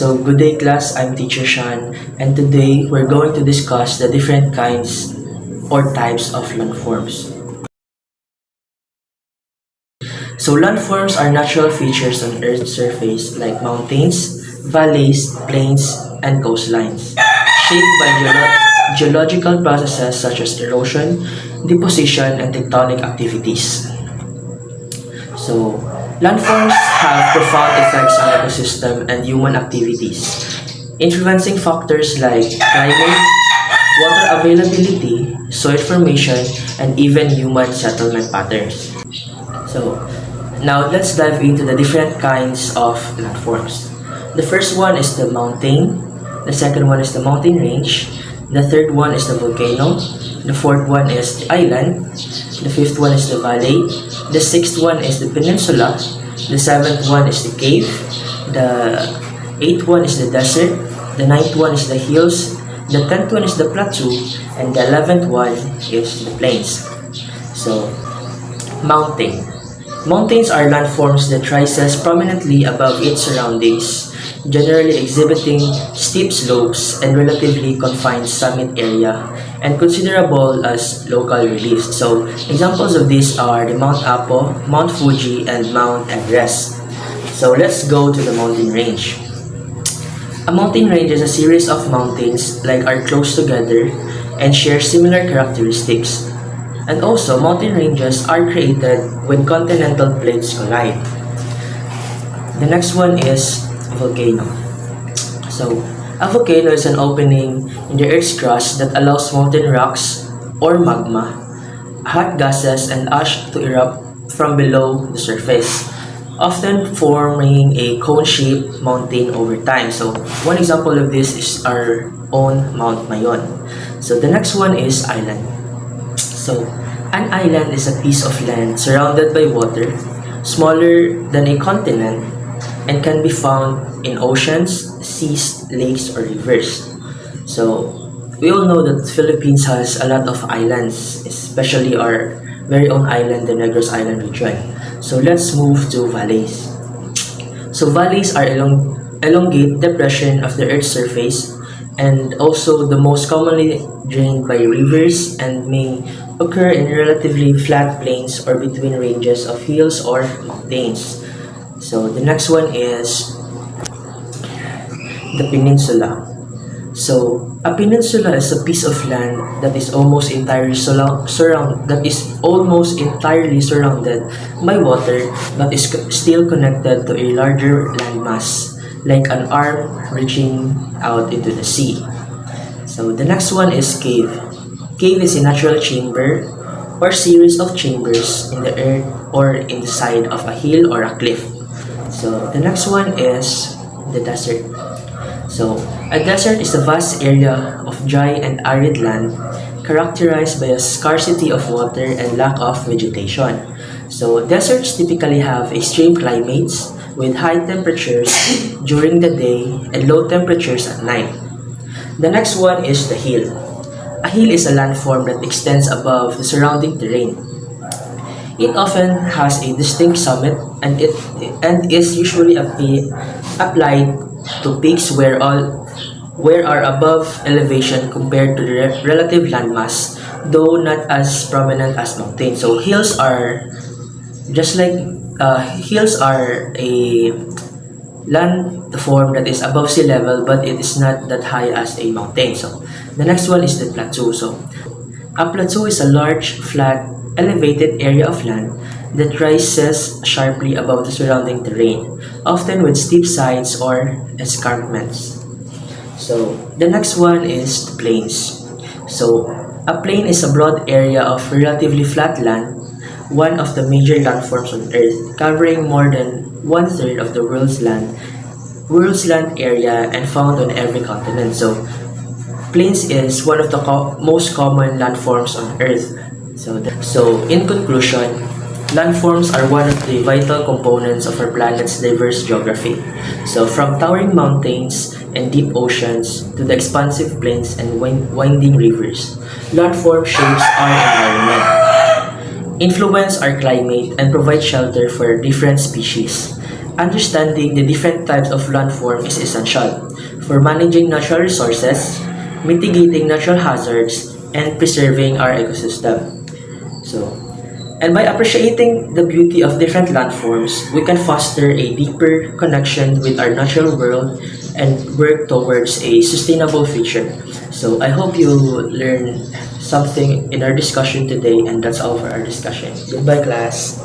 So, good day class, I'm Teacher Shan, and today we're going to discuss the different kinds or types of landforms. So, landforms are natural features on Earth's surface like mountains, valleys, plains, and coastlines, shaped by geological processes such as erosion, deposition, and tectonic activities. So, landforms have profound effects on ecosystem and human activities, influencing factors like climate, water availability, soil formation, and even human settlement patterns. So, now let's dive into the different kinds of landforms. The first one is the mountain, the second one is the mountain range, the third one is the volcano, the fourth one is the island, the fifth one is the valley, the sixth one is the peninsula, the seventh one is the cave, the eighth one is the desert, the ninth one is the hills, the 10th one is the plateau, and the 11th one is the plains. So, mountain. Mountains are landforms that rises prominently above its surroundings, generally exhibiting steep slopes and relatively confined summit area, and considerable as local reliefs. So, examples of these are the Mount Apo, Mount Fuji, and Mount Everest. So, let's go to the mountain range. A mountain range is a series of mountains like are close together and share similar characteristics. And also, mountain ranges are created when continental plates collide. The next one is volcano. So, a volcano is an opening in the Earth's crust that allows molten rocks or magma, hot gases, and ash to erupt from below the surface, often forming a cone-shaped mountain over time. So, one example of this is our own Mount Mayon. So, the next one is island. So, an island is a piece of land surrounded by water, smaller than a continent, and can be found in oceans, seas, lakes, or rivers. So, we all know that Philippines has a lot of islands, especially our very own island, the Negros Island region. So, let's move to valleys. So, valleys are elongate depression of the Earth's surface and also the most commonly drained by rivers and may occur in relatively flat plains or between ranges of hills or mountains. So the next one is the peninsula. So a peninsula is a piece of land that is almost entirely surrounded by water but is still connected to a larger landmass like an arm reaching out into the sea. So the next one is cave. Cave is a natural chamber or series of chambers in the earth or in the side of a hill or a cliff. So the next one is the desert. So a desert is a vast area of dry and arid land characterized by a scarcity of water and lack of vegetation. So deserts typically have extreme climates with high temperatures during the day and low temperatures at night. The next one is the hill. A hill is a landform that extends above the surrounding terrain. It often has a distinct summit and is usually applied to peaks where are above elevation compared to the relative landmass, though not as prominent as mountains. So hills are just like hills are a landform that is above sea level, but it is not that high as a mountain. So the next one is the plateau. So a plateau is a large, flat, elevated area of land that rises sharply above the surrounding terrain, often with steep sides or escarpments. So the next one is the plains. So a plain is a broad area of relatively flat land, one of the major landforms on Earth, covering more than one-third of the world's land area and found on every continent. So plains is one of the most common landforms on Earth. So in conclusion, landforms are one of the vital components of our planet's diverse geography. So from towering mountains and deep oceans to the expansive plains and winding rivers, landform shapes our environment, influence our climate, and provide shelter for different species. understanding the different types of landform is essential for managing natural resources, mitigating natural hazards, and preserving our ecosystem. So, and by appreciating the beauty of different landforms, we can foster a deeper connection with our natural world and work towards a sustainable future. So, I hope you learn something in our discussion today, and that's all for our discussion. Goodbye, class.